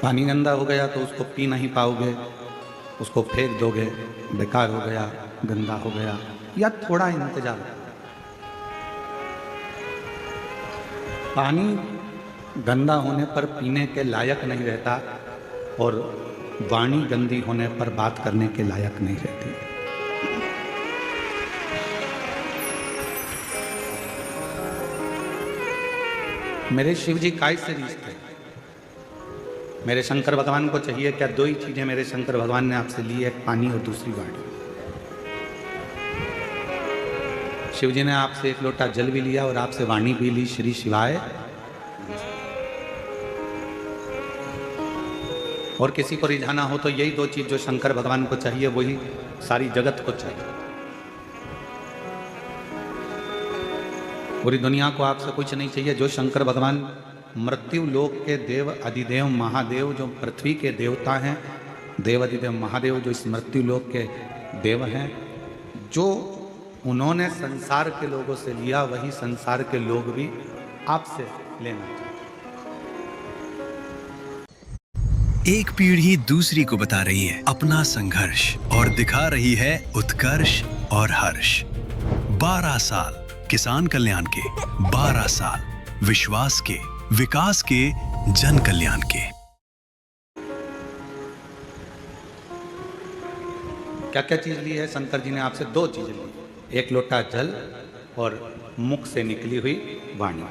पानी गंदा हो गया तो उसको पी नहीं पाओगे, उसको फेंक दोगे, बेकार हो गया, गंदा हो गया, या थोड़ा इंतजार। पानी गंदा होने पर पीने के लायक नहीं रहता और वाणी गंदी होने पर बात करने के लायक नहीं रहती। मेरे शिव जी काय से रिश्ते, मेरे शंकर भगवान को चाहिए क्या? दो ही चीजें मेरे शंकर भगवान ने आपसे ली, एक पानी और दूसरी वाणी। शिव जी ने आपसे एक लोटा जल भी लिया और आपसे वाणी भी ली, श्री शिवाय। और किसी को रिझाना हो तो यही दो चीज जो शंकर भगवान को चाहिए वही सारी जगत को चाहिए। पूरी दुनिया को आपसे कुछ नहीं चाहिए। जो शंकर भगवान मृत्यु लोक के देव अधिदेव महादेव, जो पृथ्वी के देवता हैं, देव अधिदेव महादेव जो इस मृत्यु लोक के देव हैं, जो उन्होंने संसार के लोगों से लिया वही संसार के लोग भी आपसे लेना चाहिए। एक पीढ़ी दूसरी को बता रही है अपना संघर्ष और दिखा रही है उत्कर्ष और हर्ष। 12 साल किसान कल्याण के, 12 साल विश्वास के, विकास के, जन कल्याण के। क्या क्या चीज ली है शंकर जी ने आपसे? दो चीजें ली, एक लोटा जल और मुख से निकली हुई वाणी,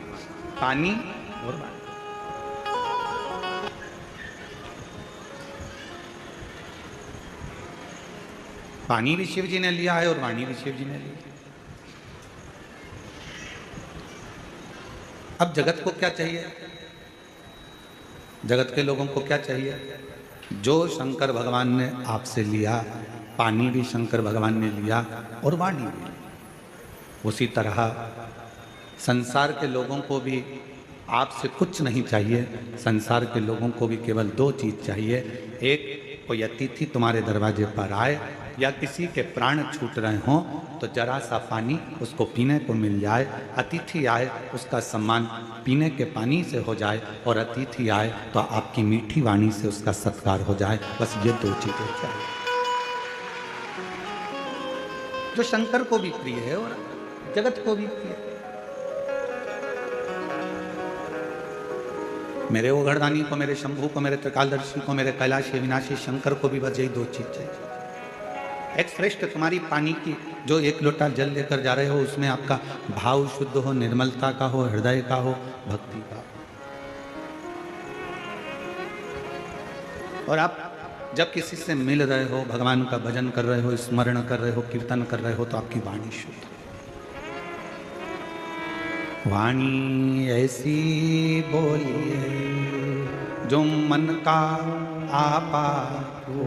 पानी और वाणी। पानी भी शिव जी ने लिया है और वाणी भी शिव जी ने ली। अब जगत को क्या चाहिए? जगत के लोगों को क्या चाहिए? जो शंकर भगवान ने आपसे लिया, पानी भी शंकर भगवान ने लिया और वाणी भी, उसी तरह संसार के लोगों को भी आपसे कुछ नहीं चाहिए। संसार के लोगों को भी केवल दो चीज चाहिए। एक, कोई अतिथि तुम्हारे दरवाजे पर आए या किसी के प्राण छूट रहे हों तो जरा सा पानी उसको पीने को मिल जाए। अतिथि आए उसका सम्मान पीने के पानी से हो जाए और अतिथि आए तो आपकी मीठी वाणी से उसका सत्कार हो जाए। बस ये दो चीजें चाहिए, जो शंकर को भी प्रिय है और जगत को भी प्रिय है। मेरे ओघड़दानी को, मेरे शंभू को, मेरे त्रिकालदर्शी को, मेरे कैलाश विनाशी शंकर को भी बस यही दो चीज चाहिए। एक श्रेष्ठ तुम्हारी पानी की जो एक लोटा जल लेकर जा रहे हो उसमें आपका भाव शुद्ध हो, निर्मलता का हो, हृदय का हो, भक्ति का हो। और आप जब किसी से मिल रहे हो, भगवान का भजन कर रहे हो, स्मरण कर रहे हो, कीर्तन कर रहे हो तो आपकी वाणी शुद्ध। वाणी ऐसी बोलिए जो मन का आपा हो।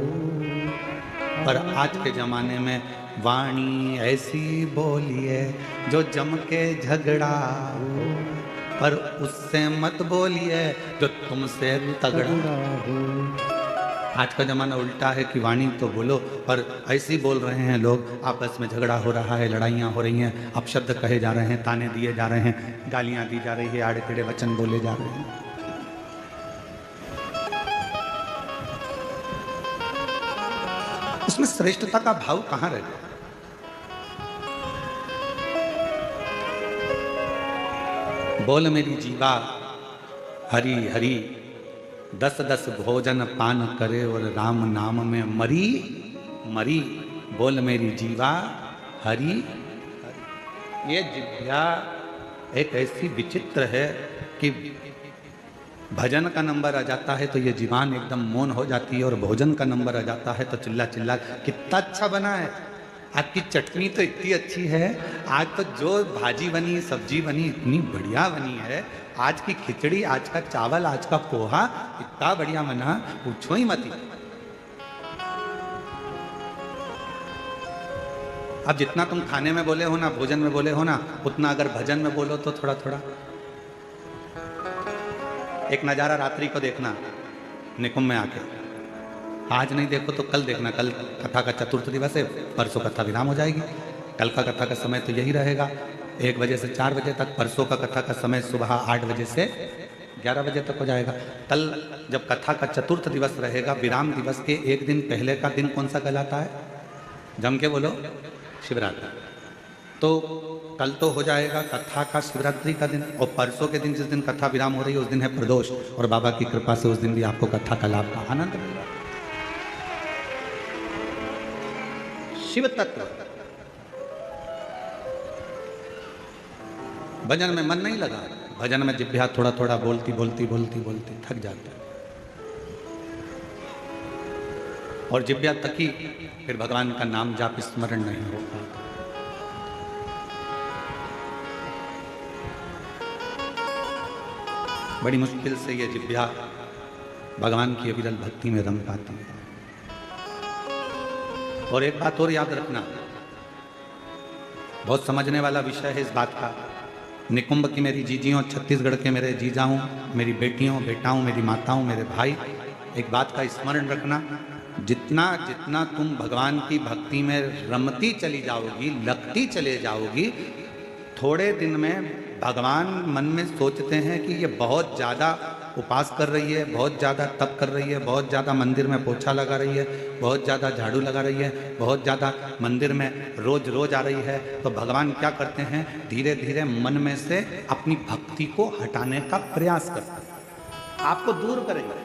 पर आज के जमाने में वाणी ऐसी बोलिए जो जम के झगड़ा हो, पर उससे मत बोलिए जो तुमसे तगड़ा हो। आज का जमाना उल्टा है कि वाणी तो बोलो पर ऐसी बोल रहे हैं लोग, आपस में झगड़ा हो रहा है, लड़ाइयाँ हो रही हैं, अपशब्द कहे जा रहे हैं, ताने दिए जा रहे हैं, गालियाँ दी जा रही है, आड़े टेढ़े वचन बोले जा रहे हैं। उसमें श्रेष्ठता का भाव कहाँ रह गया? बोल मेरी जीवा हरि हरि, 10-10 भोजन पान करे और राम नाम में मरी मरी। बोल मेरी जीवा हरि हरि। ये जिह्वा एक ऐसी विचित्र है कि भजन का नंबर आ जाता है तो ये जीवान एकदम मौन हो जाती है, और भोजन का नंबर आ जाता है तो चिल्ला चिल्ला कितना अच्छा बना है, आपकी चटनी तो इतनी अच्छी है, आज तो जो भाजी बनी, सब्जी बनी इतनी बढ़िया बनी है, आज की खिचड़ी, आज का चावल, आज का पोहा इतना बढ़िया बना, पूछो ही मत। अब जितना तुम खाने में बोले हो ना, भोजन में बोले हो ना, उतना अगर भजन में बोलो तो थोड़ा थोड़ा। एक नज़ारा रात्रि को देखना निकुंभ में आके, आज नहीं देखो तो कल देखना। कल कथा का चतुर्थ दिवस है, परसों कथा विराम हो जाएगी। कल का कथा का समय तो यही रहेगा 1 बजे से 4 बजे तक, परसों का कथा का समय सुबह 8 बजे से 11 बजे तक हो जाएगा। कल जब कथा का चतुर्थ दिवस रहेगा, विराम दिवस के एक दिन पहले का दिन कौन सा कहलाता है? जम के बोलो, शिवरात्रि। तो कल तो हो जाएगा कथा का शिवरात्रि का दिन, और परसों के दिन जिस दिन कथा विराम हो रही है उस दिन है प्रदोष, और बाबा की कृपा से उस दिन भी आपको कथा का लाभ का आनंद मिलेगा। शिव तत्व भजन में मन नहीं लगा, भजन में जिभ्या थोड़ा थोड़ा बोलती बोलती बोलती बोलती थक जाता है, और जिभ्या तकी फिर भगवान का नाम जाप स्मरण नहीं हो पाता। बड़ी मुश्किल से ये जिभ्या भगवान की अविरल भक्ति में रम पाती है। और एक बात और याद रखना, बहुत समझने वाला विषय है इस बात का। निकुंभ की मेरी जीजियों, छत्तीसगढ़ के मेरे जीजाओं, मेरी बेटियों, बेटाओं, मेरी माताओं, मेरे भाई, एक बात का स्मरण रखना, जितना जितना तुम भगवान की भक्ति में रमती चली जाओगी, लगती चले जाओगी, थोड़े दिन में भगवान मन में सोचते हैं कि ये बहुत ज़्यादा उपास कर रही है, बहुत ज़्यादा तप कर रही है, बहुत ज़्यादा मंदिर में पोछा लगा रही है, बहुत ज़्यादा झाड़ू लगा रही है, बहुत ज़्यादा मंदिर में रोज रोज आ रही है। तो भगवान क्या करते हैं, धीरे धीरे मन में से अपनी भक्ति को हटाने का प्रयास करते हैं, आपको दूर करेंगे।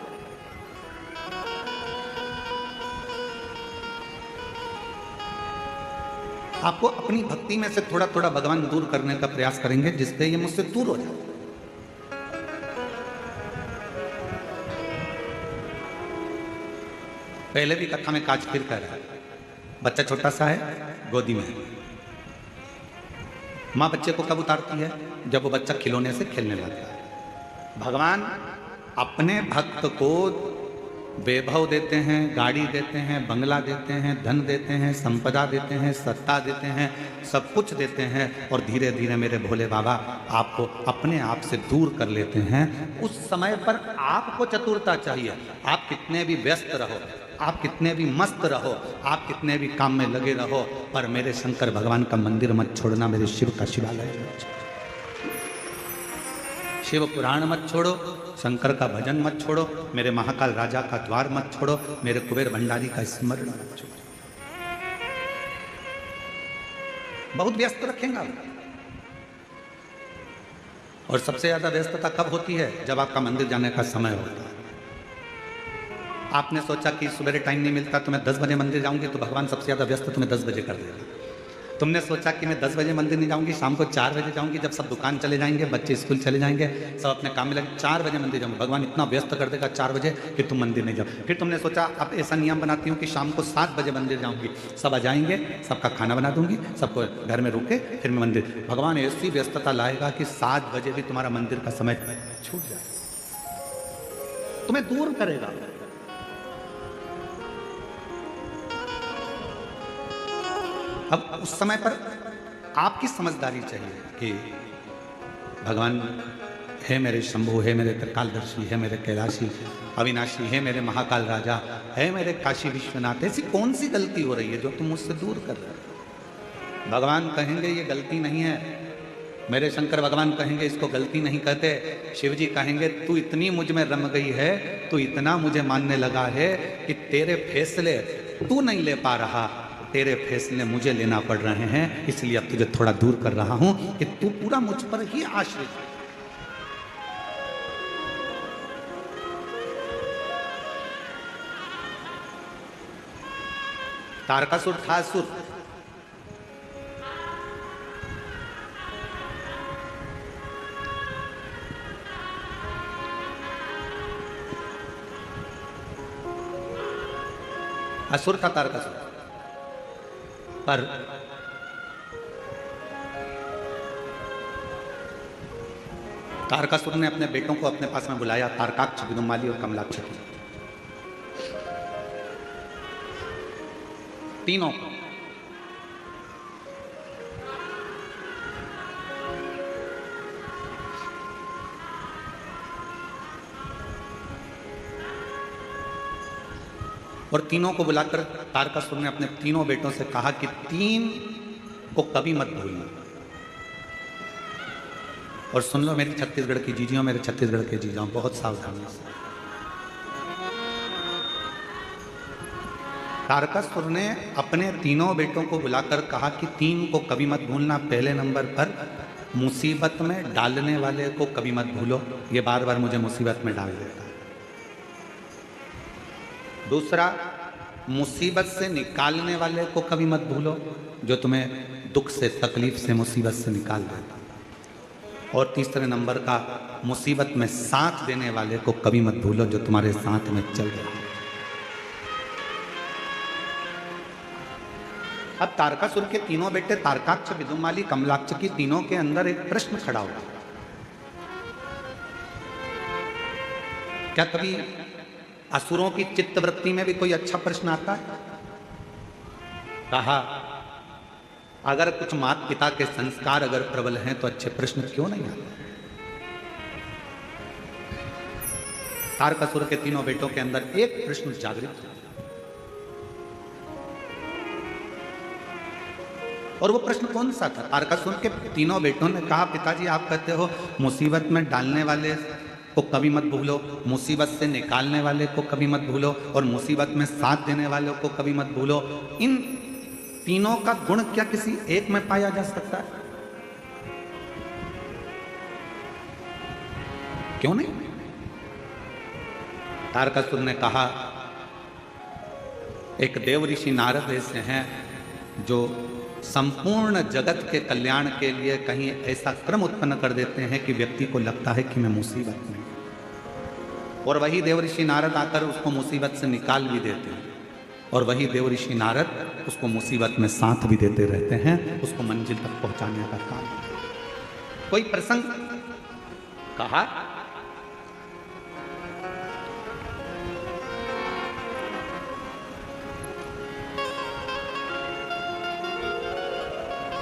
आपको अपनी भक्ति में से थोड़ा थोड़ा भगवान दूर करने का प्रयास करेंगे, जिससे ये मुझसे दूर हो जाए। पहले भी कथा में काज फिर कह रहा है, बच्चा छोटा सा है, गोदी में, मां बच्चे को कब उतारती है? जब वो बच्चा खिलौने से खेलने लगता है। भगवान अपने भक्त को वैभव देते हैं, गाड़ी देते हैं, बंगला देते हैं, धन देते हैं, संपदा देते हैं, सत्ता देते हैं, सब कुछ देते हैं, और धीरे धीरे मेरे भोले बाबा आपको अपने आप से दूर कर लेते हैं। उस समय पर आपको चतुरता चाहिए। आप कितने भी व्यस्त रहो, आप कितने भी मस्त रहो, आप कितने भी काम में लगे रहो, पर मेरे शंकर भगवान का मंदिर मत छोड़ना, मेरे शिव का शिवालय मत छोड़ो, शिव पुराण मत छोड़ो, शंकर का भजन मत छोड़ो, मेरे महाकाल राजा का द्वार मत छोड़ो, मेरे कुबेर भंडारी का स्मरण मत छोड़ो। बहुत व्यस्त रखेंगे आप। और सबसे ज्यादा व्यस्तता कब होती है? जब आपका मंदिर जाने का समय होता है। आपने सोचा कि सवेरे टाइम नहीं मिलता तो मैं 10 बजे मंदिर जाऊंगी, तो भगवान सबसे ज्यादा व्यस्त तुम्हें 10 बजे कर देगा। तुमने सोचा कि मैं 10 बजे मंदिर नहीं जाऊंगी, शाम को 4 बजे जाऊंगी, जब सब दुकान चले जाएंगे, बच्चे स्कूल चले जाएंगे, सब अपने काम में लगे, 4 बजे मंदिर जाऊंगी, भगवान इतना व्यस्त कर देगा 4 बजे कि तुम मंदिर नहीं जाओ। फिर तुमने सोचा अब ऐसा नियम बनाती हूँ कि शाम को 7 बजे मंदिर जाऊंगी, सब आ जाएंगे, सबका खाना बना दूंगी, सबको घर में रुके, फिर मैं मंदिर। भगवान ऐसी व्यस्तता लाएगा कि 7 बजे भी तुम्हारा मंदिर का समय छूट जाए, तुम्हें दूर करेगा। अब उस समय पर आपकी समझदारी चाहिए कि भगवान है मेरे शंभु, है मेरे त्रिकालदर्शी, है मेरे कैलाशी अविनाशी, है मेरे महाकाल राजा, है मेरे काशी विश्वनाथ, ऐसी कौन सी गलती हो रही है जो तुम मुझसे दूर कर रहे हो? भगवान कहेंगे ये गलती नहीं है, मेरे शंकर भगवान कहेंगे इसको गलती नहीं कहते। शिव जी कहेंगे तू इतनी मुझ में रम गई है, तू इतना मुझे मानने लगा है कि तेरे फैसले तू नहीं ले पा रहा, तेरे फैसले मुझे लेना पड़ रहे हैं, इसलिए अब तुझे थोड़ा दूर कर रहा हूं कि तू पूरा मुझ पर ही आश्रित है। तारकासुर था असुर, असुर था तारकासुर, पर तारकासुर ने अपने बेटों को अपने पास में बुलाया, तारकाक्ष, विदुमाली और कमलाक्ष, तीनों को। और तीनों को बुलाकर तारकासुर ने अपने तीनों बेटों से कहा कि 3 को कभी मत भूलना, और सुन लो मेरी छत्तीसगढ़ की जीजियों, मेरे छत्तीसगढ़ के जीजाओं, बहुत सावधानी से। तारकासुर ने अपने तीनों बेटों को बुलाकर कहा कि तीन को कभी मत भूलना। पहले नंबर पर मुसीबत में डालने वाले को कभी मत भूलो, ये बार बार मुझे मुसीबत में डाल देता है। दूसरा, मुसीबत से निकालने वाले को कभी मत भूलो, जो तुम्हें दुख से, तकलीफ से, मुसीबत से निकाल देता। और तीसरे नंबर का, मुसीबत में साथ देने वाले को कभी मत भूलो, जो तुम्हारे साथ में चल रहा है। अब तारकासुर के तीनों बेटे तारकाक्ष, विदुमाली, कमलाक्ष की तीनों के अंदर एक प्रश्न खड़ा हुआ। क्या कभी असुरों की चित्तवृत्ति में भी कोई अच्छा प्रश्न आता है? कहा, अगर कुछ माता पिता के संस्कार अगर प्रबल हैं तो अच्छे प्रश्न क्यों नहीं आते? तारकासुर के तीनों बेटों के अंदर एक प्रश्न जागृत हुआ, और वो प्रश्न कौन सा था? तारकासुर के तीनों बेटों ने कहा, पिताजी आप कहते हो मुसीबत में डालने वाले को कभी मत भूलो, मुसीबत से निकालने वाले को कभी मत भूलो, और मुसीबत में साथ देने वालों को कभी मत भूलो। इन तीनों का गुण क्या किसी एक में पाया जा सकता है? क्यों नहीं? तारकासुर ने कहा, एक देव ऋषि नारद ऐसे हैं जो संपूर्ण जगत के कल्याण के लिए कहीं ऐसा क्रम उत्पन्न कर देते हैं कि व्यक्ति को लगता है कि मैं मुसीबत में, और वही देव ऋषि नारद आकर उसको मुसीबत से निकाल भी देते हैं, और वही देव ऋषि नारद उसको मुसीबत में साथ भी देते रहते हैं, उसको मंजिल तक पहुंचाने का काम। कोई प्रसंग कहा,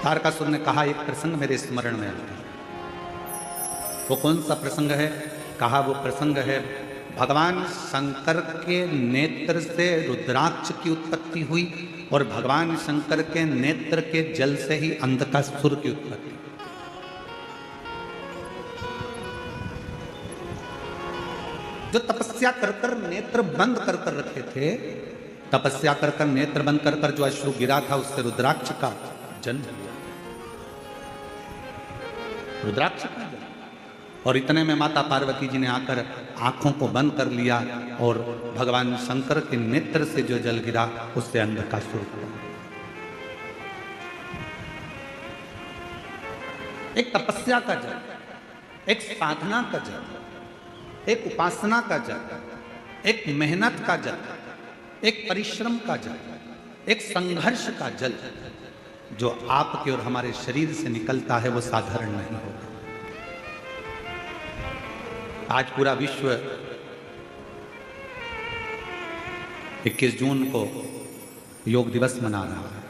तारकासुर ने कहा, एक प्रसंग मेरे स्मरण में आता है। वो कौन सा प्रसंग है? कहा, वो प्रसंग है भगवान शंकर के नेत्र से रुद्राक्ष की उत्पत्ति हुई, और भगवान शंकर के नेत्र के जल से ही अंधकासुर की उत्पत्ति। जो तपस्या कर कर नेत्र बंद कर कर रखे थे, तपस्या कर कर नेत्र बंद कर कर जो अश्रु गिरा था, उससे रुद्राक्ष का जन्म हुआ, रुद्राक्ष का जन्म। और इतने में माता पार्वती जी ने आकर आंखों को बंद कर लिया, और भगवान शंकर के नेत्र से जो जल गिरा उससे अंधकासुर हुआ। एक तपस्या का जल, एक साधना का जल, एक उपासना का जल, एक मेहनत का जल, एक परिश्रम का जल, एक संघर्ष का जल जो आपके और हमारे शरीर से निकलता है, वो साधारण नहीं होगा। आज पूरा विश्व 21 जून को योग दिवस मना रहा है,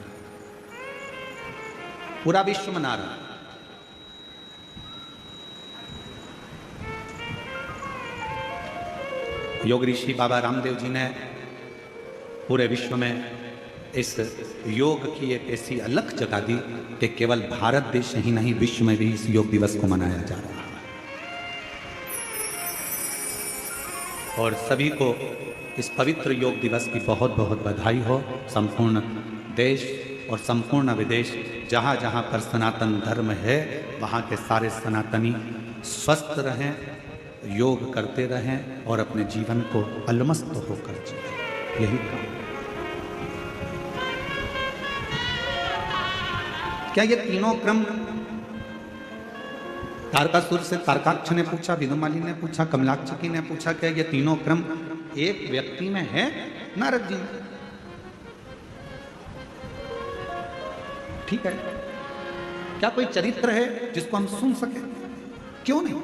पूरा विश्व मना रहा है। योग ऋषि बाबा रामदेव जी ने पूरे विश्व में इस योग की एक ऐसी अलख जगा दी कि केवल भारत देश ही नहीं, विश्व में भी इस योग दिवस को मनाया जा रहा है। और सभी को इस पवित्र योग दिवस की बहुत बहुत बधाई हो। संपूर्ण देश और संपूर्ण विदेश, जहाँ जहाँ पर सनातन धर्म है, वहाँ के सारे सनातनी स्वस्थ रहें, योग करते रहें और अपने जीवन को अलमस्त होकर जिएं, यही काम। क्या ये तीनों क्रम, तारकासुर से तारकाक्ष ने पूछा, विदुमाली ने पूछा, कमलाक्षकी ने पूछा, क्या ये तीनों क्रम एक व्यक्ति में है? नारद जी, ठीक है, क्या कोई चरित्र है जिसको हम सुन सके? क्यों नहीं?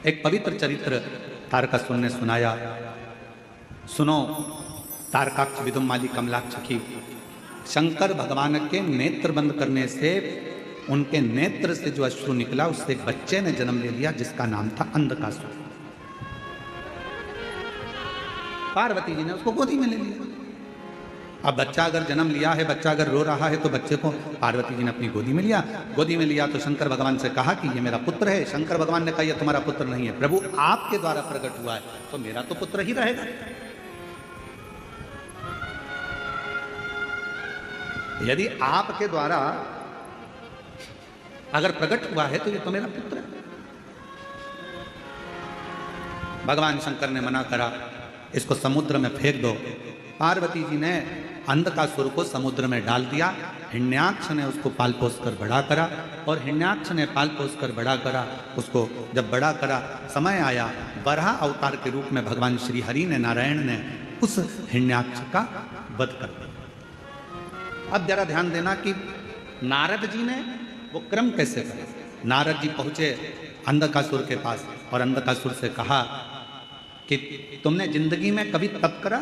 एक पवित्र चरित्र तारकासुर ने सुनाया। सुनो तारकाक्ष, विदुमाली, कमलाक्षकी, शंकर भगवान के नेत्र बंद करने से, उनके नेत्र से जो अश्रु निकला, उससे एक बच्चे ने जन्म ले लिया जिसका नाम था अंधकासुर। पार्वती जी ने उसको गोदी में ले लिया। अब बच्चा अगर जन्म लिया है, बच्चा अगर रो रहा है, तो बच्चे को पार्वती जी ने अपनी गोदी में लिया। गोदी में लिया तो शंकर भगवान से कहा कि ये मेरा पुत्र है। शंकर भगवान ने कहा ये तुम्हारा पुत्र नहीं है, प्रभु आपके द्वारा प्रकट हुआ है तो मेरा तो पुत्र ही रहेगा। यदि आपके द्वारा अगर प्रकट हुआ है तो ये तो मेरा पुत्र है। भगवान शंकर ने मना करा, इसको समुद्र में फेंक दो। पार्वती जी ने अंधकासुर को समुद्र में डाल दिया। हिरण्याक्ष ने उसको पाल पोस कर बड़ा करा, और हिरण्याक्ष ने पाल पोस कर बड़ा करा। उसको जब बड़ा करा, समय आया, वराह अवतार के रूप में भगवान श्री हरि ने, नारायण ने उस हिरण्याक्ष का वध कर दिया। अब जरा ध्यान देना कि नारद जी ने वो क्रम कैसे करे। नारद जी पहुंचे अंधकासुर के पास और अंधकासुर से कहा कि तुमने जिंदगी में कभी तप करा?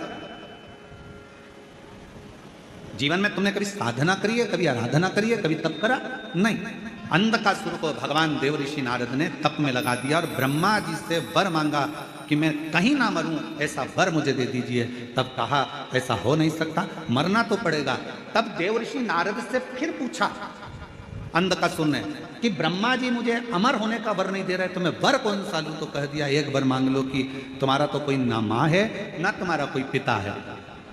जीवन में तुमने कभी साधना करी है, कभी आराधना करी है, कभी तप करा? नहीं। अंधकासुर को भगवान देव ऋषि नारद ने तप में लगा दिया और ब्रह्मा जी से वर मांगा कि मैं कहीं ना मरूं, ऐसा वर मुझे दे दीजिए। तब कहा ऐसा हो नहीं सकता, मरना तो पड़ेगा। तब देव ऋषि नारद से फिर पूछा अंधकासुर ने कि ब्रह्मा जी मुझे अमर होने का वर नहीं दे रहे, तो मैं वर कौन सा लूं? तो कह दिया एक वर मांग लो कि तुम्हारा तो कोई ना माँ है ना तुम्हारा कोई पिता है।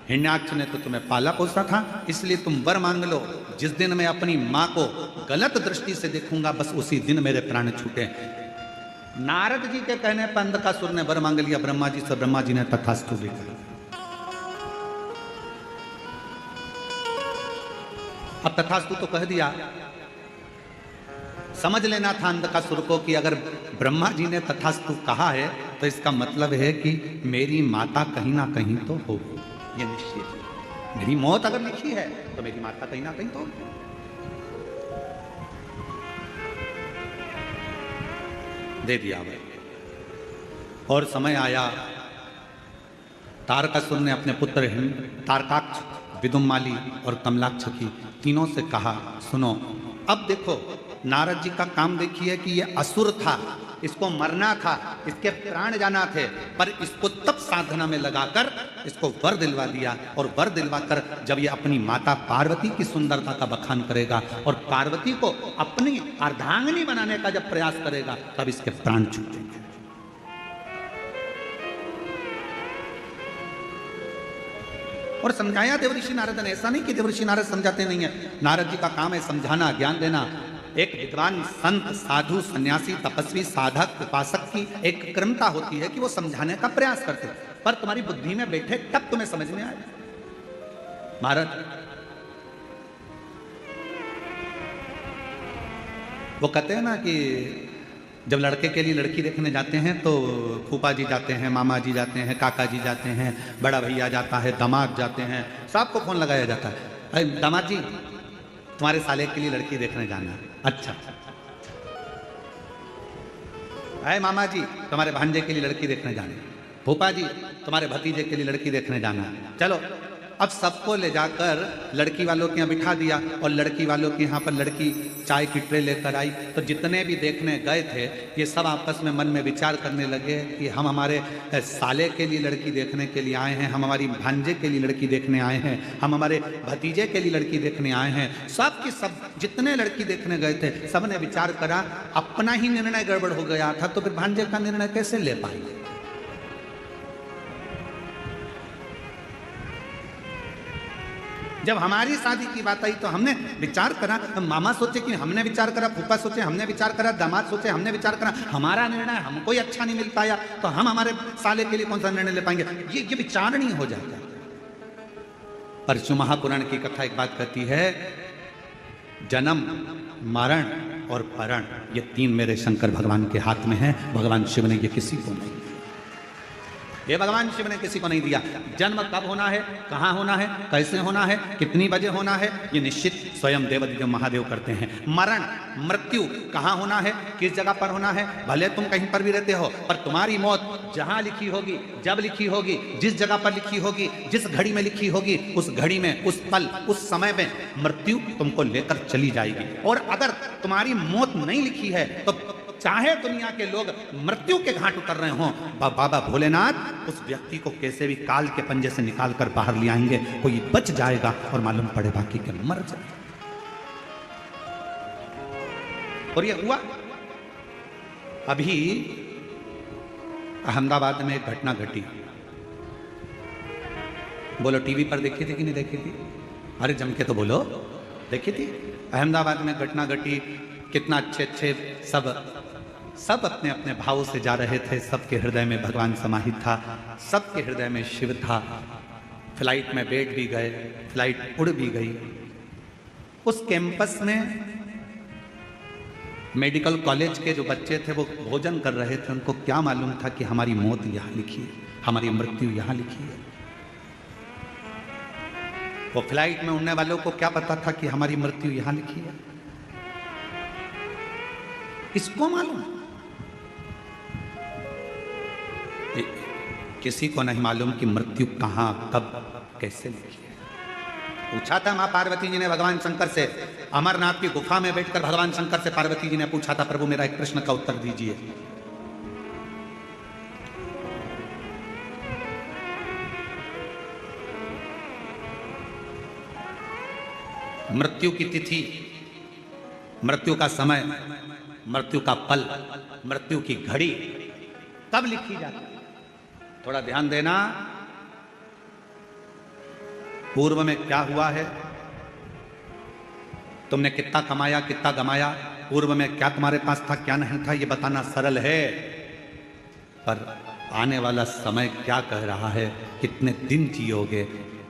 हिरण्याक्ष ने तो तुम्हें पाला पोसा था, इसलिए तुम वर मांग लो। जिस दिन मैं अपनी माँ को गलत दृष्टि से देखूंगा, बस उसी दिन मेरे प्राण छूटे। नारद जी के कहने पर अंधकासुर ने वर मांग लिया ब्रह्मा जी से। ब्रह्मा जी ने तथास्तु भी कहा। अब तथास्तु तो कह दिया। समझ लेना था अंधकासुर को कि अगर ब्रह्मा जी ने तथास्तु कहा है तो इसका मतलब है कि मेरी माता कहीं ना कहीं तो होगी, ये निश्चित है। मेरी मौत अगर लिखी है तो मेरी माता कहीं ना कहीं तो होगी। दे दिया भाई। और समय आया, तारकासुर ने अपने पुत्र तारकाक्ष, विदुमाली और कमलाक्ष की तीनों से कहा सुनो, अब देखो नारद जी का काम देखिए कि ये असुर था, इसको मरना था, इसके प्राण जाना थे, पर इसको तब साधना में लगाकर इसको वर दिलवा दिया। और वर दिलवाकर जब ये अपनी माता पार्वती की सुंदरता का बखान करेगा और पार्वती को अपनी अर्धांगिनी बनाने का जब प्रयास करेगा, तब इसके प्राण छूटेंगे। और समझाया देवऋषि नारद ने। ऐसा नहीं कि देवऋषि नारद समझाते नहीं है, नारद जी का काम है समझाना, ज्ञान देना। एक विद्वान, संत, साधु, सन्यासी, तपस्वी, साधक, उपासक की एक क्रमता होती है कि वो समझाने का प्रयास करते हैं, पर तुम्हारी बुद्धि में बैठे तब तुम्हें समझ में आए। महाराज वो कहते हैं ना कि जब लड़के के लिए लड़की देखने जाते हैं तो फूफा जी जाते हैं, मामा जी जाते हैं, काका जी जाते हैं, बड़ा भैया जाता है, दामाद जाते हैं, सबको फोन लगाया जाता है, अरे दामाद जी तुम्हारे साले के लिए लड़की देखने जाना है। अच्छा। अरे मामा जी तुम्हारे भांजे के लिए लड़की देखने जाना है। फूफा जी तुम्हारे भतीजे के लिए लड़की देखने जाना है। चलो, अब सबको ले जाकर लड़की वालों के यहाँ बिठा दिया और लड़की वालों के यहाँ पर लड़की चाय की ट्रे लेकर आई। तो जितने भी देखने गए थे ये सब आपस में मन में विचार करने लगे कि हम हमारे साले के लिए लड़की देखने के लिए आए हैं, हम हमारी भांजे के लिए लड़की देखने आए हैं, हम हमारे भतीजे के लिए लड़की देखने आए हैं। सब के सब जितने लड़की देखने गए थे सब ने विचार करा, अपना ही निर्णय गड़बड़ हो गया था, तो फिर भांजे का निर्णय कैसे ले पाएंगे। जब हमारी शादी की बात आई तो हमने विचार करा, मामा सोचे कि हमने विचार करा, फूफा सोचे हमने विचार करा, दामाद सोचे हमने विचार करा, हमारा निर्णय हमको ही अच्छा नहीं मिल पाया तो हम हमारे साले के लिए कौन सा निर्णय ले पाएंगे। ये विचार नहीं हो जाता। परशु महापुराण की कथा एक बात कहती है, जन्म, मरण और परण ये तीन मेरे शंकर भगवान के हाथ में है। भगवान शिव ने ये किसी को नहीं, ये भगवान शिव ने किसी को नहीं दिया। जन्म कब होना है, कहाँ होना है, कैसे होना है, कितनी बजे होना है, ये निश्चित स्वयं देवदेव महादेव करते हैं। मरण, मृत्यु कहाँ होना है, किस जगह पर होना है, भले तुम कहीं पर भी रहते हो पर तुम्हारी मौत जहाँ लिखी होगी, जब लिखी होगी, जिस जगह पर लिखी होगी, जिस घड़ी में लिखी होगी, उस घड़ी में, उस पल, उस समय में मृत्यु तुमको लेकर चली जाएगी। और अगर तुम्हारी मौत नहीं लिखी है तो चाहे दुनिया के लोग मृत्यु के घाट उतर रहे हों, बाबा भोलेनाथ उस व्यक्ति को कैसे भी काल के पंजे से निकाल कर बाहर ले आएंगे। कोई बच जाएगा और मालूम पड़े बाकी के मर जाएगा। और ये हुआ। अभी अहमदाबाद में एक घटना घटी, बोलो टीवी पर देखी थी कि नहीं देखी थी? अरे जम के तो बोलो, देखी थी। अहमदाबाद में घटना घटी, कितना अच्छे अच्छे सब अपने अपने भावों से जा रहे थे, सबके हृदय में भगवान समाहित था, सबके हृदय में शिव था। फ्लाइट में बैठ भी गए, फ्लाइट उड़ भी गई। उस कैंपस में मेडिकल कॉलेज के जो बच्चे थे वो भोजन कर रहे थे, उनको क्या मालूम था कि हमारी मौत यहाँ लिखी है, हमारी मृत्यु यहाँ लिखी है। वो फ्लाइट में उड़ने वालों को क्या पता था कि हमारी मृत्यु यहाँ लिखी है? किसको मालूम? किसी को नहीं मालूम कि मृत्यु कहां, कब, कैसे लिखी है। पूछा था मां पार्वती जी ने भगवान शंकर से, अमरनाथ की गुफा में बैठकर भगवान शंकर से पार्वती जी ने पूछा था, प्रभु मेरा एक प्रश्न का उत्तर दीजिए। मृत्यु की तिथि, मृत्यु का समय, मृत्यु का पल, मृत्यु की घड़ी कब लिखी जाती है? थोड़ा ध्यान देना। पूर्व में क्या हुआ है, तुमने कितना कमाया, कितना गमाया, पूर्व में क्या तुम्हारे पास था, क्या नहीं था, यह बताना सरल है। पर आने वाला समय क्या कह रहा है, कितने दिन जियोगे,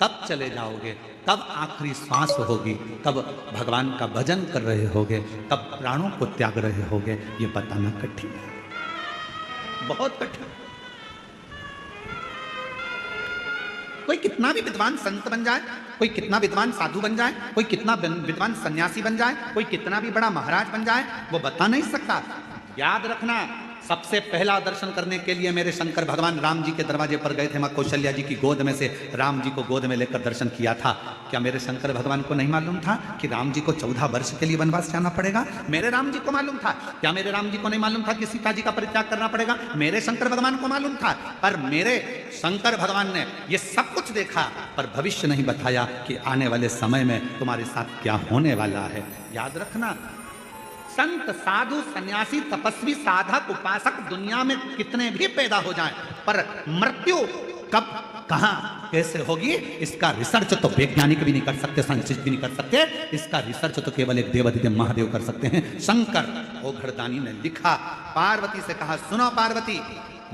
कब चले जाओगे, कब आखिरी सांस होगी, कब भगवान का भजन कर रहे होगे, कब प्राणों को त्याग रहे होगे, ये बताना कठिन है, बहुत कठिन। कोई कितना भी विद्वान संत बन जाए, कोई कितना विद्वान साधु बन जाए, कोई कितना विद्वान सन्यासी बन जाए, कोई कितना भी बड़ा महाराज बन जाए, वो बता नहीं सकता। याद रखना, सबसे पहला दर्शन करने के लिए मेरे शंकर भगवान राम जी के दरवाजे पर गए थे। मां कौशल्या जी की गोद में से राम जी को गोद में लेकर दर्शन किया था। क्या मेरे शंकर भगवान को नहीं मालूम था कि राम जी को 14 वर्ष के लिए वनवास जाना पड़ेगा? मेरे राम जी को मालूम था। क्या मेरे राम जी को नहीं मालूम था कि सीता जी का परित्याग करना पड़ेगा? मेरे शंकर भगवान को मालूम था। पर मेरे शंकर भगवान ने ये सब कुछ देखा, पर भविष्य नहीं बताया कि आने वाले समय में तुम्हारे साथ क्या होने वाला है। याद रखना, संत, साधु, सन्यासी, तपस्वी, साधक, उपासक दुनिया में कितने भी पैदा हो जाएं, पर मृत्यु कब, कहां, कैसे होगी, इसका रिसर्च तो वैज्ञानिक भी नहीं कर सकते, साइंटिस्ट भी नहीं कर सकते। इसका रिसर्च तो केवल एक देवाधिदेव महादेव कर सकते हैं। शंकर ओघड़दानी ने लिखा, पार्वती से कहा, सुनो पार्वती,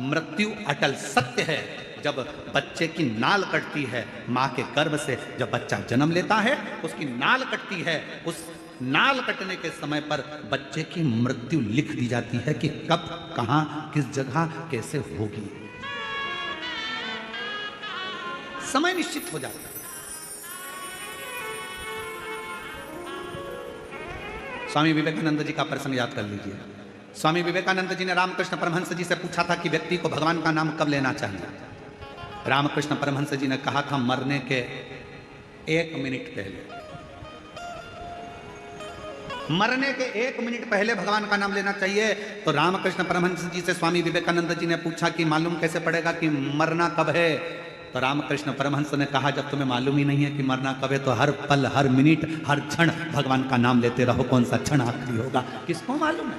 मृत्यु अटल सत्य है। जब बच्चे की नाल कटती है, मां के गर्भ से जब बच्चा जन्म लेता है, उसकी नाल कटती है, उस नाल कटने के समय पर बच्चे की मृत्यु लिख दी जाती है कि कब, कहां, किस जगह, कैसे होगी। समय निश्चित हो जाता है। स्वामी विवेकानंद जी का प्रसंग याद कर लीजिए। स्वामी विवेकानंद जी ने रामकृष्ण परमहंस जी से पूछा था कि व्यक्ति को भगवान का नाम कब लेना चाहिए। रामकृष्ण परमहंस जी ने कहा था, मरने के 1 मिनट पहले। मरने के 1 मिनट पहले भगवान का नाम लेना चाहिए। तो रामकृष्ण परमहंस जी से स्वामी विवेकानंद जी ने पूछा कि मालूम कैसे पड़ेगा कि मरना कब है? तो रामकृष्ण परमहंस ने कहा, जब तुम्हें मालूम ही नहीं है कि मरना कब है, तो हर पल, हर मिनट, हर क्षण भगवान का नाम लेते रहो। कौन सा क्षण आखिरी होगा, किसको मालूम है?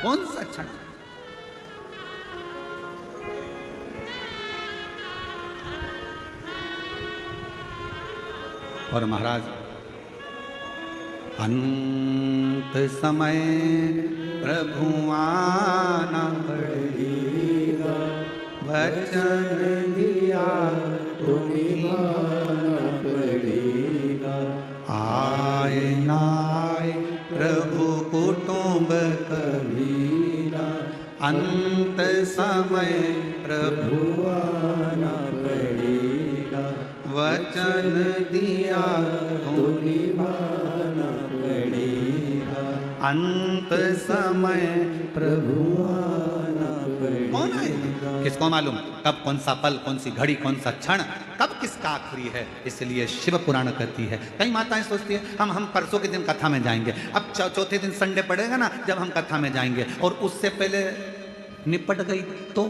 कौन सा क्षण? और महाराज, अंत समय प्रभु आना पड़ेगा, वचन दिया तो निभाना पड़ेगा। आए ना आए प्रभु कुटुंब कबीरा, अंत समय प्रभु आना पड़ेगा, वचन दिया तो निभाना पड़ेगा। अंत समय प्रभु आना पड़ेगा। कौन आएगा, किसको मालूम कब कौन सा पल, कौन सी घड़ी, कौन सा क्षण, कब किसका आखिरी है। इसलिए शिव पुराण कहती है, कई माताएं सोचती है हम परसों के दिन कथा में जाएंगे, अब चौथे दिन संडे पड़ेगा ना जब हम कथा में जाएंगे, और उससे पहले निपट गई तो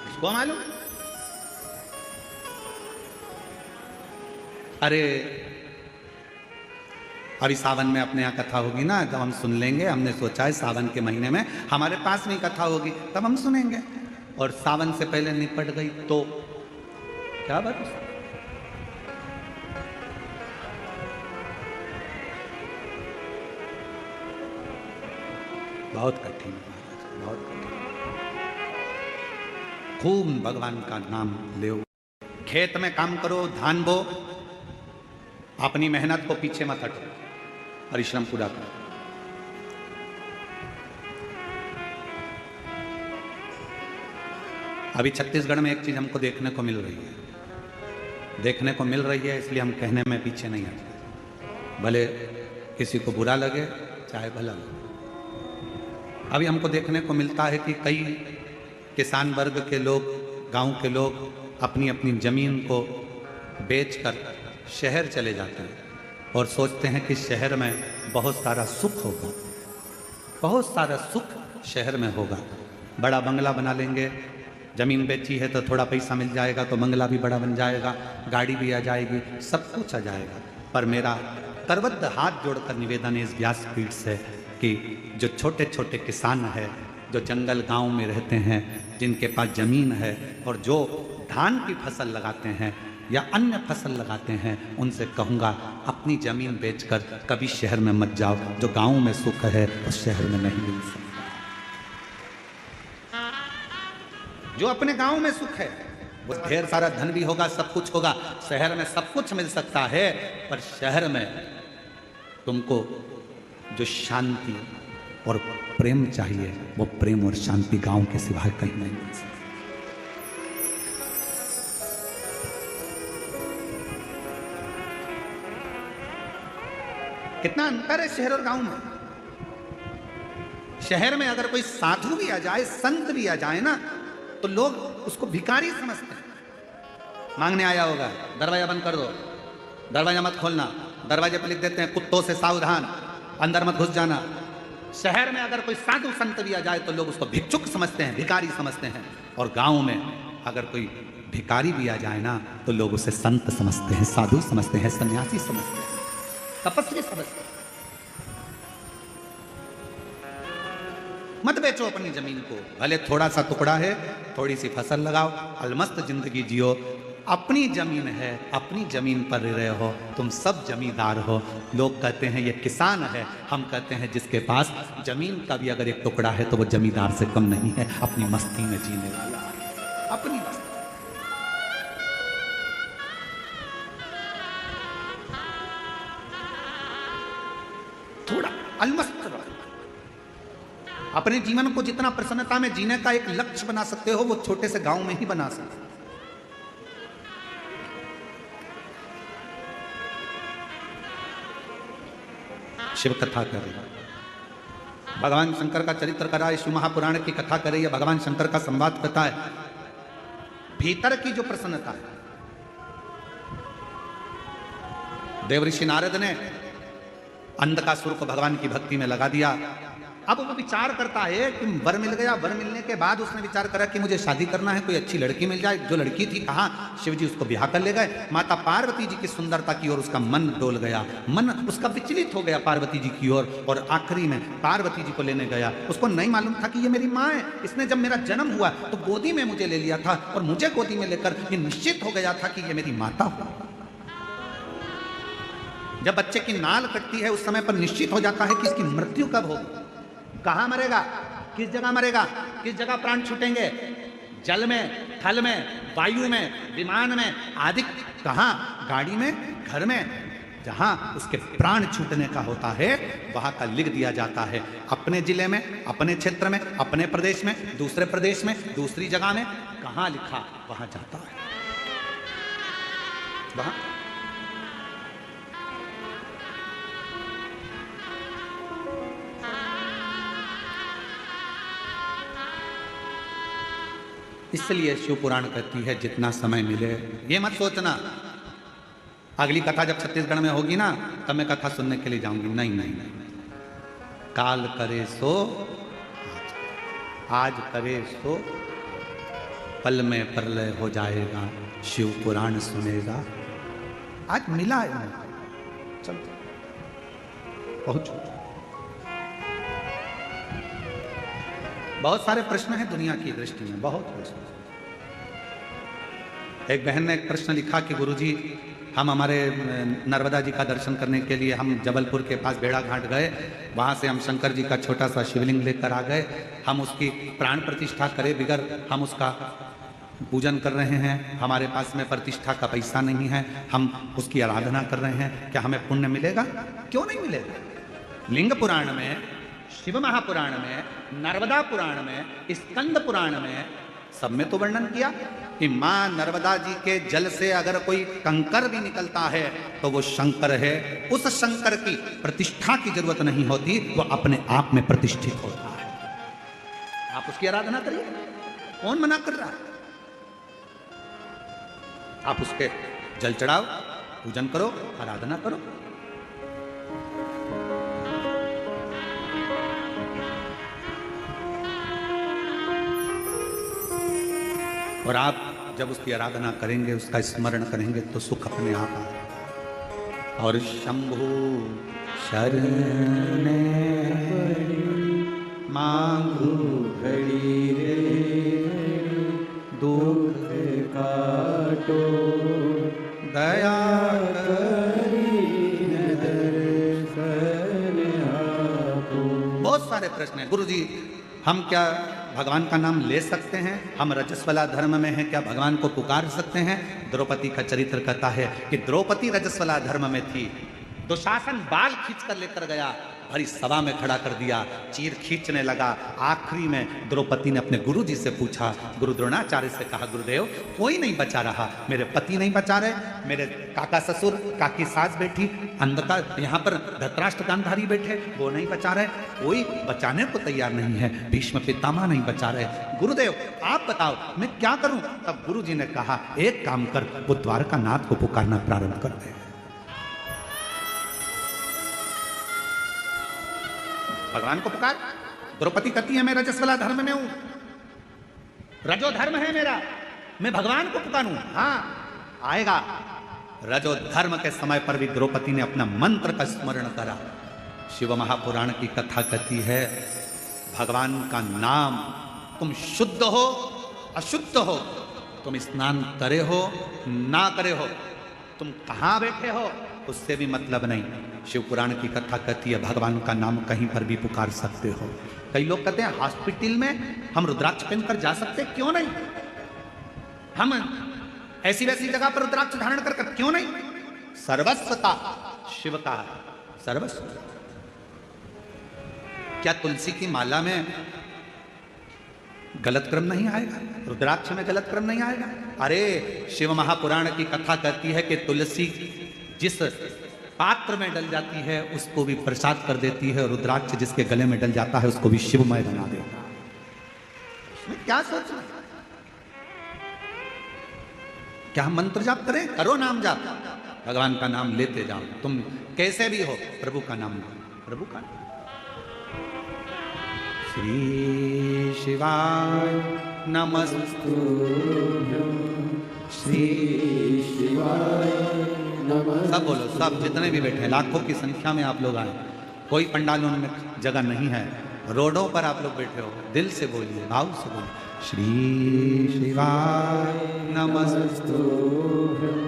किसको मालूम। अरे अभी सावन में अपने यहाँ कथा होगी ना, जब हम सुन लेंगे, हमने सोचा है सावन के महीने में हमारे पास में ही कथा होगी, तब हम सुनेंगे। और सावन से पहले निपट गई तो क्या बात। बहुत कठिन महाराज, बहुत कठिन। खूब भगवान का नाम ले, खेत में काम करो, धान बो, अपनी मेहनत को पीछे मत हटो, परिश्रम पूरा करो। अभी छत्तीसगढ़ में एक चीज हमको देखने को मिल रही है, इसलिए हम कहने में पीछे नहीं हटते, भले किसी को बुरा लगे चाहे भला लगे। अभी हमको देखने को मिलता है कि कई किसान वर्ग के लोग, गांव के लोग अपनी अपनी जमीन को बेचकर शहर चले जाते हैं और सोचते हैं कि शहर में बहुत सारा सुख होगा, बहुत सारा सुख शहर में होगा। बड़ा बंगला बना लेंगे, जमीन बेची है तो थोड़ा पैसा मिल जाएगा तो बंगला भी बड़ा बन जाएगा, गाड़ी भी आ जाएगी, सब कुछ आ जाएगा। पर मेरा करबद्ध हाथ जोड़कर निवेदन है इस व्यासपीठ से कि जो छोटे छोटे किसान हैं, जो जंगल गांव में रहते हैं, जिनके पास ज़मीन है और जो धान की फसल लगाते हैं या अन्य फसल लगाते हैं, उनसे कहूँगा अपनी ज़मीन बेचकर कभी शहर में मत जाओ। जो गांव में सुख है उस शहर में नहीं मिल सकता। जो अपने गांव में सुख है वो ढेर सारा धन भी होगा, सब कुछ होगा, शहर में सब कुछ मिल सकता है, पर शहर में तुमको जो शांति और प्रेम चाहिए वो प्रेम और शांति गांव के सिवाय कहीं नहीं मिल सकती। कितना अंतर है शहर और गांव में। शहर में अगर कोई साधु भी आ जाए, संत भी आ जाए ना, तो लोग उसको भिखारी समझते हैं। मांगने आया होगा, दरवाजा बंद कर दो, दरवाजा मत खोलना, दरवाजे पर लिख देते हैं कुत्तों से सावधान, अंदर मत घुस जाना। शहर में अगर कोई साधु संत भी आ जाए तो लोग उसको भिक्षुक समझते हैं, भिखारी समझते हैं। और गांव में अगर कोई भिखारी भी आ जाए ना तो लोग उसे संत समझते हैं, साधु समझते हैं, सन्यासी समझते हैं, तपस्वी समझते हैं। मत बेचो अपनी जमीन को, भले थोड़ा सा टुकड़ा है, थोड़ी सी फसल लगाओ, अलमस्त जिंदगी जियो। अपनी जमीन है, अपनी जमीन पर रहे हो, तुम सब जमींदार हो। लोग कहते हैं ये किसान है, हम कहते हैं जिसके पास जमीन का भी अगर एक टुकड़ा है तो वो जमींदार से कम नहीं है, अपनी मस्ती में जीने वाला है, अपनी मस्ती। थोड़ा अलमस्त रहो। अपने जीवन को जितना प्रसन्नता में जीने का एक लक्ष्य बना सकते हो, वो छोटे से गांव में ही बना सकते हो। शिव कथा कर रही है, भगवान शंकर का चरित्र करा है, शिव महापुराण की कथा कर रही है, भगवान शंकर का संवाद कथा है। भीतर की जो प्रसन्नता है, देवऋषि नारद ने अंधकासुर को भगवान की भक्ति में लगा दिया। अब वो विचार करता है कि वर मिल गया, वर मिलने के बाद उसने विचार करा कि मुझे शादी करना है, कोई अच्छी लड़की मिल जाए। जो लड़की थी कहाँ, शिव जी उसको ब्याह कर ले गए। माता पार्वती जी की सुंदरता की ओर उसका मन डोल गया, मन उसका विचलित हो गया पार्वती जी की ओर, और आखिरी में पार्वती जी को लेने गया। उसको नहीं मालूम था कि ये मेरी माँ है। इसने जब मेरा जन्म हुआ तो गोदी में मुझे ले लिया था, और मुझे गोदी में लेकर ये निश्चित हो गया था कि ये मेरी माता हो। जब बच्चे की नाल कटती है उस समय पर निश्चित हो जाता है कि इसकी मृत्यु कब होगी, कहाँ मरेगा, किस जगह मरेगा, किस जगह प्राण छूटेंगे, जल में, थल में, वायु में, विमान में आदि, कहाँ, गाड़ी में, घर में, जहाँ उसके प्राण छूटने का होता है वहाँ का लिख दिया जाता है। अपने जिले में, अपने क्षेत्र में, अपने प्रदेश में, दूसरे प्रदेश में, दूसरी जगह में, कहाँ लिखा वहाँ जाता है। वहाँ इसलिए शिव पुराण कहती है जितना समय मिले, ये मत सोचना अगली कथा जब छत्तीसगढ़ में होगी ना तब मैं कथा सुनने के लिए जाऊंगी। नहीं नहीं नहीं, काल करे सो आज करे सो पल में प्रलय हो जाएगा, शिव पुराण सुनेगा। आज मिला है चल पहुंचो। बहुत सारे प्रश्न हैं दुनिया की दृष्टि में, बहुत प्रश्न। एक बहन ने एक प्रश्न लिखा कि गुरुजी हम हमारे नर्मदा जी का दर्शन करने के लिए हम जबलपुर के पास बेड़ा घाट गए, वहाँ से हम शंकर जी का छोटा सा शिवलिंग लेकर आ गए, हम उसकी प्राण प्रतिष्ठा करे बिगर हम उसका पूजन कर रहे हैं, हमारे पास में प्रतिष्ठा का पैसा नहीं है, हम उसकी आराधना कर रहे हैं, क्या हमें पुण्य मिलेगा? क्यों नहीं मिलेगा? लिंग पुराण में, शिव महापुराण में, नर्मदा पुराण में, स्कंद पुराण में सब में तो वर्णन किया कि मां नर्मदा जी के जल से अगर कोई कंकर भी निकलता है तो वो शंकर है। उस शंकर की प्रतिष्ठा की जरूरत नहीं होती, वो अपने आप में प्रतिष्ठित होता है। आप उसकी आराधना करिए, कौन मना कर रहा है? आप उसके जल चढ़ाओ, पूजन करो, आराधना करो। और आप जब उसकी आराधना करेंगे, उसका स्मरण करेंगे तो सुख अपने आप आएगा। और शंभु शरण मांगू घड़ी रे, दुख काटो दया करी दर्शन आपो। बहुत सारे प्रश्न हैं। गुरुजी हम क्या भगवान का नाम ले सकते हैं? हम रजस्वला धर्म में हैं, क्या भगवान को पुकार सकते हैं? द्रौपदी का चरित्र कहता है कि द्रौपदी रजस्वला धर्म में थी, दुशासन बाल खींच कर लेकर गया, भरी सभा में खड़ा कर दिया, चीर खींचने लगा। आखिरी में द्रौपदी ने अपने गुरु जी से पूछा, गुरु द्रोणाचार्य से कहा, गुरुदेव कोई नहीं बचा रहा, मेरे पति नहीं बचा रहे, मेरे काका ससुर, काकी सास बैठी, अंधकार यहाँ पर धृतराष्ट्र गांधारी बैठे, वो नहीं बचा रहे, कोई बचाने को तैयार नहीं है, भीष्म पितामह नहीं बचा रहे, गुरुदेव आप बताओ मैं क्या करूं? तब गुरु जी ने कहा, एक काम कर, वो द्वारका नाथ को पुकारना प्रारंभ कर दे। भगवान को पुकार। द्रौपदी कहती है मैं रजस्वला धर्म में हूं, रजो धर्म है मेरा, मैं भगवान को पुकारूं। हाँ आएगा। रजो धर्म के समय पर भी द्रौपदी ने अपना मंत्र का स्मरण करा। शिव महापुराण की कथा कहती है, भगवान का नाम, तुम शुद्ध हो अशुद्ध हो, तुम स्नान करे हो ना करे हो, तुम कहां बैठे हो उससे भी मतलब नहीं। शिव पुराण की कथा कहती है भगवान का नाम कहीं पर भी पुकार सकते हो। कई लोग कहते हैं हॉस्पिटल में हम रुद्राक्ष पहनकर जा सकते, क्यों नहीं? हम ऐसी वैसी जगह पर रुद्राक्ष धारण कर क्यों नहीं? सर्वस्वता शिव का सर्वस्व। क्या तुलसी की माला में गलत क्रम नहीं आएगा? रुद्राक्ष में गलत क्रम नहीं आएगा? अरे शिव महापुराण की कथा कहती है कि तुलसी जिस पात्र में डल जाती है उसको भी प्रसाद कर देती है, रुद्राक्ष जिसके गले में डल जाता है उसको भी शिवमय बना देता है। इसमें क्या सोचना? क्या हम मंत्र जाप करें? करो नाम जाप, भगवान का नाम लेते जाओ, तुम कैसे भी हो प्रभु का नाम लो, प्रभु का नाम। श्री शिवाय नमस्तुभ्यं, श्री शिवाय नमस्तुभ्यं। सब बोलो, सब जितने भी बैठे हैं, लाखों की संख्या में आप लोग आए, कोई पंडालों में जगह नहीं है, रोडों पर आप लोग बैठे हो, दिल से बोलिए, भाव से बोलिए, श्री शिवाय नमस्तुभ्यं,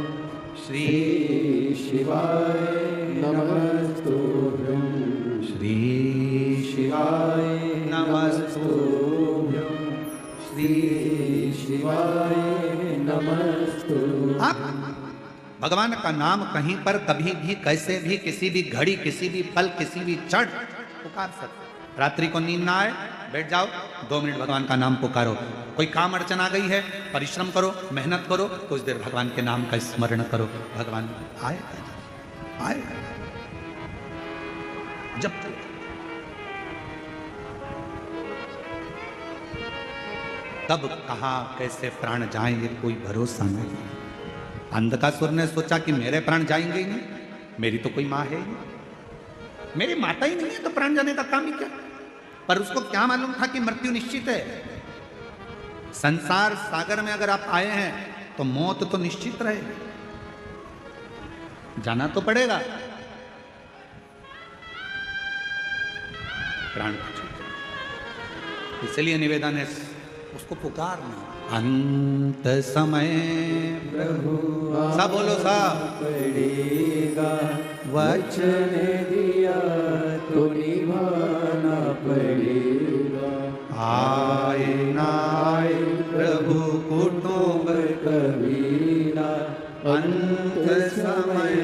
श्री शिवाय नमस्तुभ्यं, श्री शिवाय नमस्तुभ्यं, श्री शिवाय नमस्तुभ्यं। आप भगवान का नाम कहीं पर कभी भी कैसे भी किसी भी घड़ी किसी भी पल किसी भी क्षण पुकार सकते। रात्रि को नींद ना आए, बैठ जाओ, 2 मिनट भगवान का नाम पुकारो। कोई काम अड़चन आ गई है, परिश्रम करो, मेहनत करो, कुछ देर भगवान के नाम का स्मरण करो, भगवान आएगा आएगा। जब कब कहाँ कैसे प्राण जाएंगे कोई भरोसा नहीं। अंधकासुर ने सोचा कि मेरे प्राण जाएंगे ही नहीं, मेरी तो कोई माँ है ही नहीं, मेरी माता ही नहीं है तो प्राण जाने का काम ही क्या। पर उसको क्या मालूम था कि मृत्यु निश्चित है। संसार सागर में अगर आप आए हैं तो मौत तो निश्चित रहेगी, जाना तो पड़ेगा। प्राण इसलिए निवेदन है उसको पुकारना। अंत समय प्रभु सब बोलो सब पड़ेगा, वचन दिया तो निभाना पड़ेगा। आए ना आए प्रभु कुटुंब कबीरा, अंत समय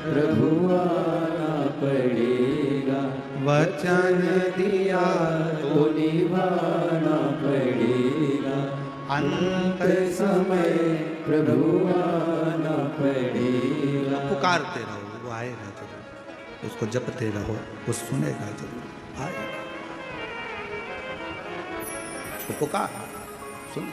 प्रभु आना पड़ेगा। वचन दिया तो निभाना पड़ेगा। अंत समय प्रभु आना पड़ेगा। पुकारते रहो, वो आएगा जरूर, उसको जपते रहो, वो सुनेगा जरूर, आएगा। उसको पुकार सुन।